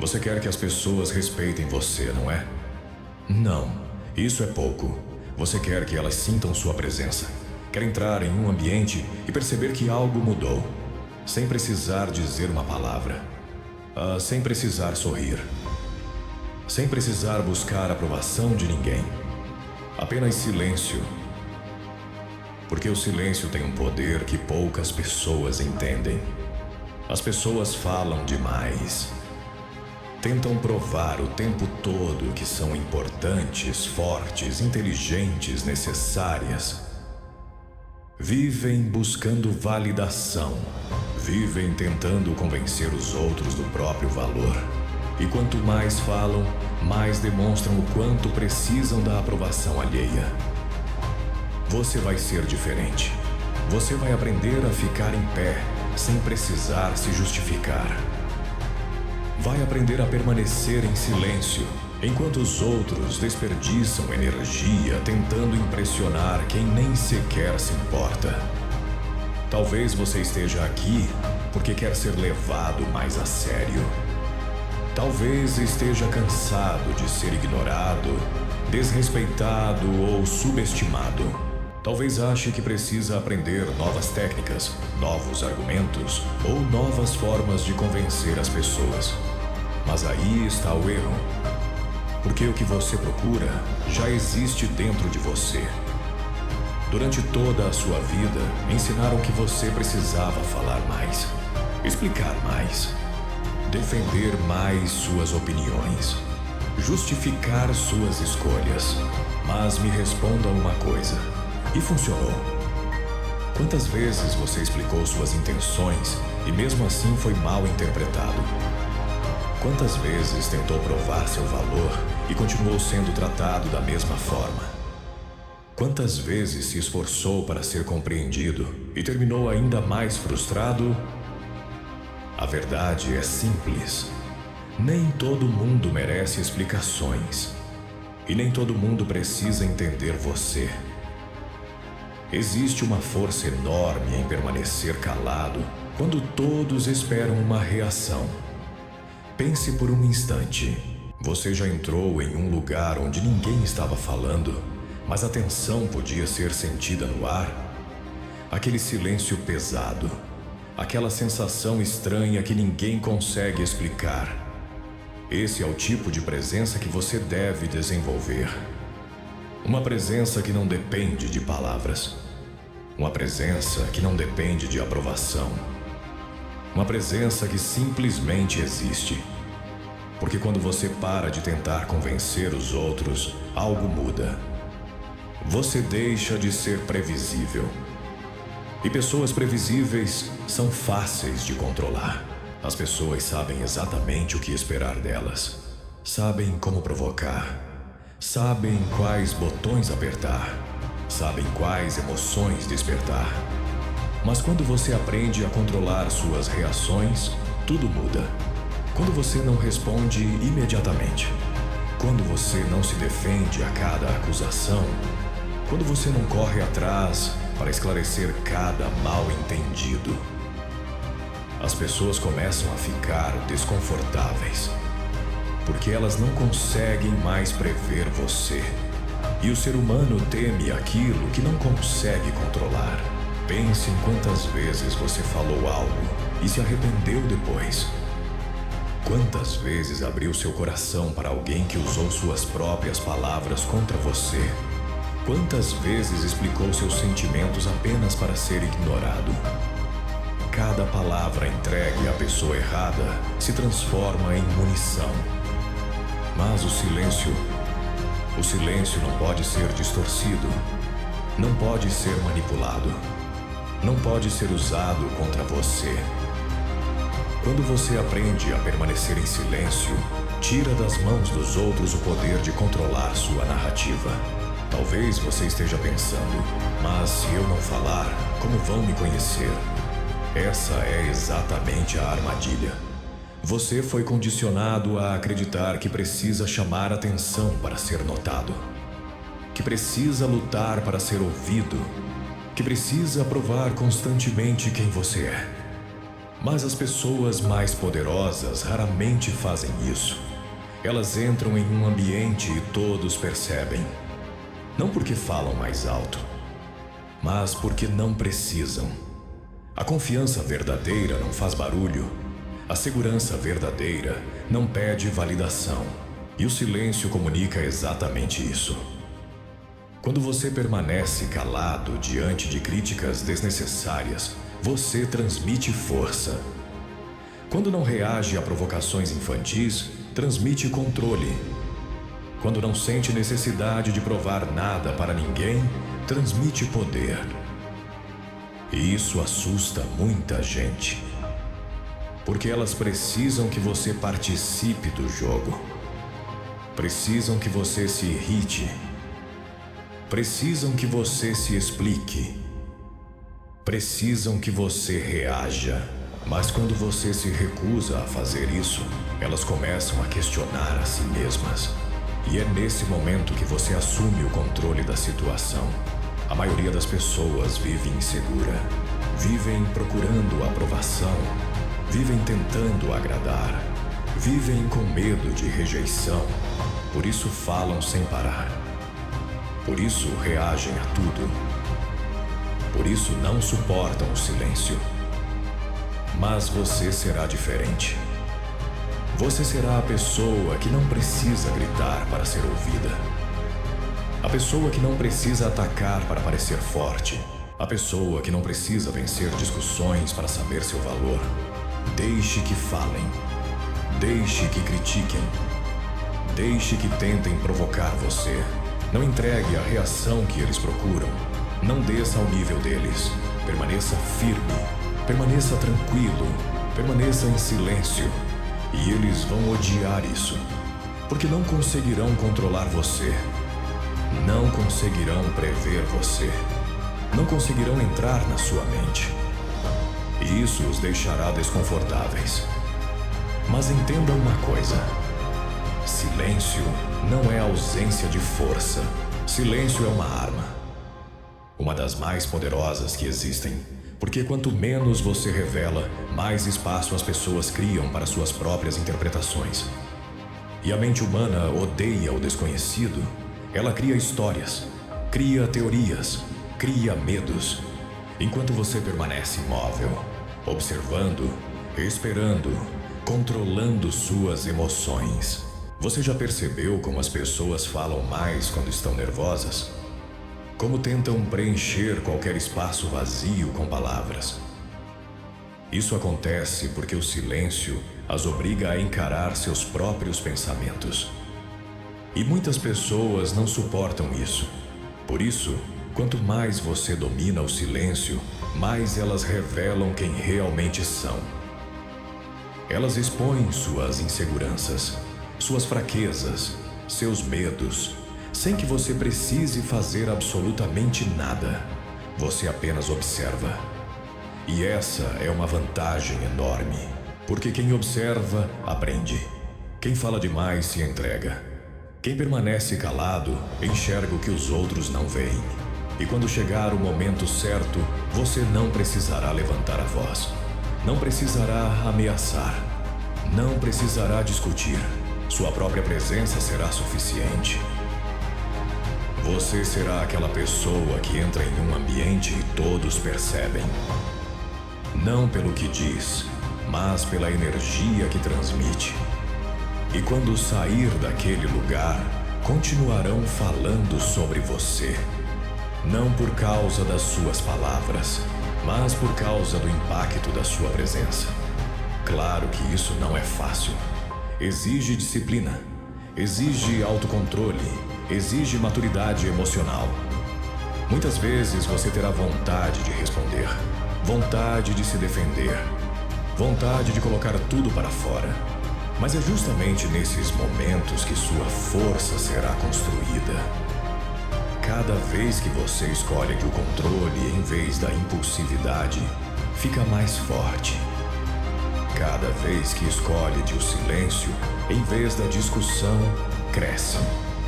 Você quer que as pessoas respeitem você, não é? Não, isso é pouco. Você quer que elas sintam sua presença. Quer entrar em um ambiente e perceber que algo mudou, sem precisar dizer uma palavra, sem precisar sorrir, sem precisar buscar a aprovação de ninguém. Apenas silêncio. Porque o silêncio tem um poder que poucas pessoas entendem. As pessoas falam demais. Tentam provar o tempo todo que são importantes, fortes, inteligentes, necessárias. Vivem buscando validação. Vivem tentando convencer os outros do próprio valor. E quanto mais falam, mais demonstram o quanto precisam da aprovação alheia. Você vai ser diferente. Você vai aprender a ficar em pé, sem precisar se justificar. Vai aprender a permanecer em silêncio, enquanto os outros desperdiçam energia tentando impressionar quem nem sequer se importa. Talvez você esteja aqui porque quer ser levado mais a sério. Talvez esteja cansado de ser ignorado, desrespeitado ou subestimado. Talvez ache que precisa aprender novas técnicas, novos argumentos ou novas formas de convencer as pessoas. Mas aí está o erro. Porque o que você procura já existe dentro de você. Durante toda a sua vida, ensinaram que você precisava falar mais, explicar mais, defender mais suas opiniões, justificar suas escolhas. Mas me responda uma coisa. E funcionou? Quantas vezes você explicou suas intenções e mesmo assim foi mal interpretado? Quantas vezes tentou provar seu valor e continuou sendo tratado da mesma forma? Quantas vezes se esforçou para ser compreendido e terminou ainda mais frustrado? A verdade é simples. Nem todo mundo merece explicações. E nem todo mundo precisa entender você. Existe uma força enorme em permanecer calado quando todos esperam uma reação. Pense por um instante. Você já entrou em um lugar onde ninguém estava falando, mas a tensão podia ser sentida no ar? Aquele silêncio pesado, aquela sensação estranha que ninguém consegue explicar. Esse é o tipo de presença que você deve desenvolver. Uma presença que não depende de palavras. Uma presença que não depende de aprovação. Uma presença que simplesmente existe. Porque quando você para de tentar convencer os outros, algo muda. Você deixa de ser previsível. E pessoas previsíveis são fáceis de controlar. As pessoas sabem exatamente o que esperar delas. Sabem como provocar. Sabem quais botões apertar. Sabem quais emoções despertar. Mas quando você aprende a controlar suas reações, tudo muda. Quando você não responde imediatamente. Quando você não se defende a cada acusação. Quando você não corre atrás para esclarecer cada mal-entendido. As pessoas começam a ficar desconfortáveis. Porque elas não conseguem mais prever você. E o ser humano teme aquilo que não consegue controlar. Pense em quantas vezes você falou algo e se arrependeu depois. Quantas vezes abriu seu coração para alguém que usou suas próprias palavras contra você? Quantas vezes explicou seus sentimentos apenas para ser ignorado? Cada palavra entregue à pessoa errada se transforma em munição. Mas o silêncio não pode ser distorcido. Não pode ser manipulado. Não pode ser usado contra você. Quando você aprende a permanecer em silêncio, tira das mãos dos outros o poder de controlar sua narrativa. Talvez você esteja pensando, mas se eu não falar, como vão me conhecer? Essa é exatamente a armadilha. Você foi condicionado a acreditar que precisa chamar atenção para ser notado. Que precisa lutar para ser ouvido. Que precisa provar constantemente quem você é. Mas as pessoas mais poderosas raramente fazem isso. Elas entram em um ambiente e todos percebem. Não porque falam mais alto, mas porque não precisam. A confiança verdadeira não faz barulho. A segurança verdadeira não pede validação. E o silêncio comunica exatamente isso. Quando você permanece calado diante de críticas desnecessárias, você transmite força. Quando não reage a provocações infantis, transmite controle. Quando não sente necessidade de provar nada para ninguém, transmite poder. E isso assusta muita gente. Porque elas precisam que você participe do jogo. Precisam que você se irrite. Precisam que você se explique. Precisam que você reaja. Mas quando você se recusa a fazer isso, elas começam a questionar a si mesmas. E é nesse momento que você assume o controle da situação. A maioria das pessoas vive insegura. Vivem procurando aprovação. Vivem tentando agradar. Vivem com medo de rejeição. Por isso falam sem parar. Por isso reagem a tudo. Por isso não suportam o silêncio. Mas você será diferente. Você será a pessoa que não precisa gritar para ser ouvida. A pessoa que não precisa atacar para parecer forte. A pessoa que não precisa vencer discussões para saber seu valor. Deixe que falem. Deixe que critiquem. Deixe que tentem provocar você. Não entregue a reação que eles procuram. Não desça ao nível deles. Permaneça firme. Permaneça tranquilo. Permaneça em silêncio. E eles vão odiar isso. Porque não conseguirão controlar você. Não conseguirão prever você. Não conseguirão entrar na sua mente. E isso os deixará desconfortáveis. Mas entendam uma coisa. Silêncio não é ausência de força. Silêncio é uma arma. Uma das mais poderosas que existem. Porque quanto menos você revela, mais espaço as pessoas criam para suas próprias interpretações. E a mente humana odeia o desconhecido. Ela cria histórias, cria teorias, cria medos. Enquanto você permanece imóvel, observando, esperando, controlando suas emoções. Você já percebeu como as pessoas falam mais quando estão nervosas? Como tentam preencher qualquer espaço vazio com palavras? Isso acontece porque o silêncio as obriga a encarar seus próprios pensamentos. E muitas pessoas não suportam isso. Por isso, quanto mais você domina o silêncio, mais elas revelam quem realmente são. Elas expõem suas inseguranças, suas fraquezas, seus medos, sem que você precise fazer absolutamente nada. Você apenas observa. E essa é uma vantagem enorme, porque quem observa, aprende. Quem fala demais se entrega. Quem permanece calado, enxerga o que os outros não veem. E quando chegar o momento certo, você não precisará levantar a voz. Não precisará ameaçar. Não precisará discutir. Sua própria presença será suficiente. Você será aquela pessoa que entra em um ambiente e todos percebem. Não pelo que diz, mas pela energia que transmite. E quando sair daquele lugar, continuarão falando sobre você. Não por causa das suas palavras, mas por causa do impacto da sua presença. Claro que isso não é fácil. Exige disciplina, exige autocontrole, exige maturidade emocional. Muitas vezes você terá vontade de responder, vontade de se defender, vontade de colocar tudo para fora. Mas é justamente nesses momentos que sua força será construída. Cada vez que você escolhe o controle em vez da impulsividade, fica mais forte. Cada vez que escolhe o silêncio em vez da discussão, cresce.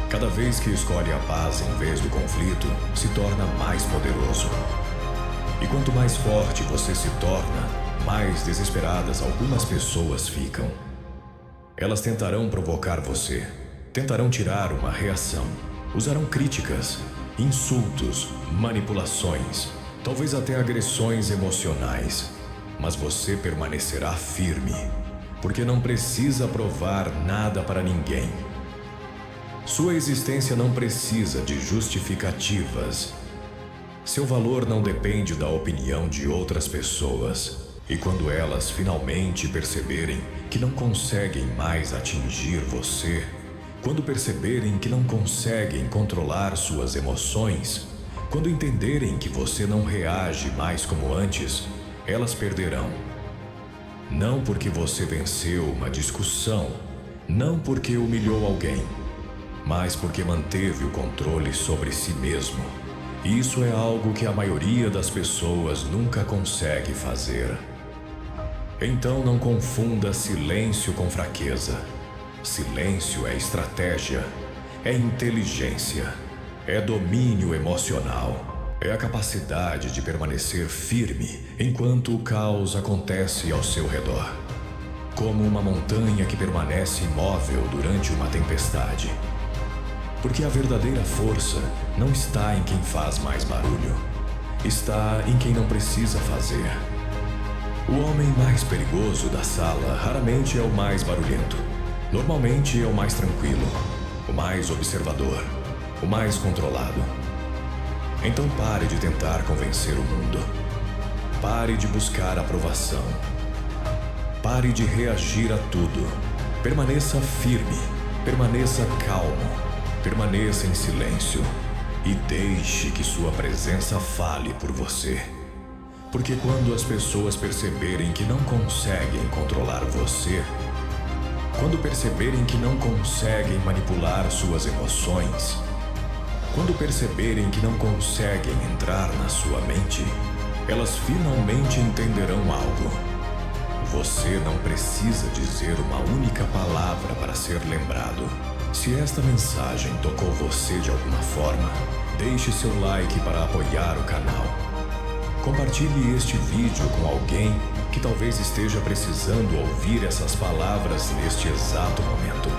Cada vez que escolhe a paz em vez do conflito, se torna mais poderoso. E quanto mais forte você se torna, mais desesperadas algumas pessoas ficam. Elas tentarão provocar você, tentarão tirar uma reação, usarão críticas, insultos, manipulações, talvez até agressões emocionais, mas você permanecerá firme, porque não precisa provar nada para ninguém. Sua existência não precisa de justificativas. Seu valor não depende da opinião de outras pessoas. E quando elas finalmente perceberem que não conseguem mais atingir você, quando perceberem que não conseguem controlar suas emoções, quando entenderem que você não reage mais como antes, elas perderão. Não porque você venceu uma discussão, não porque humilhou alguém, mas porque manteve o controle sobre si mesmo. Isso é algo que a maioria das pessoas nunca consegue fazer. Então não confunda silêncio com fraqueza. Silêncio é estratégia, é inteligência, é domínio emocional, é a capacidade de permanecer firme enquanto o caos acontece ao seu redor. Como uma montanha que permanece imóvel durante uma tempestade. Porque a verdadeira força não está em quem faz mais barulho, está em quem não precisa fazer. O homem mais perigoso da sala raramente é o mais barulhento. Normalmente é o mais tranquilo, o mais observador, o mais controlado. Então pare de tentar convencer o mundo. Pare de buscar aprovação. Pare de reagir a tudo. Permaneça firme, permaneça calmo, permaneça em silêncio e deixe que sua presença fale por você. Porque quando as pessoas perceberem que não conseguem controlar você, quando perceberem que não conseguem manipular suas emoções, quando perceberem que não conseguem entrar na sua mente, elas finalmente entenderão algo. Você não precisa dizer uma única palavra para ser lembrado. Se esta mensagem tocou você de alguma forma, deixe seu like para apoiar o canal. Compartilhe este vídeo com alguém que talvez esteja precisando ouvir essas palavras neste exato momento.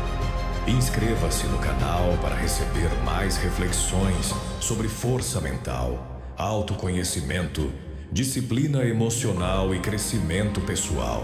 Inscreva-se no canal para receber mais reflexões sobre força mental, autoconhecimento, disciplina emocional e crescimento pessoal.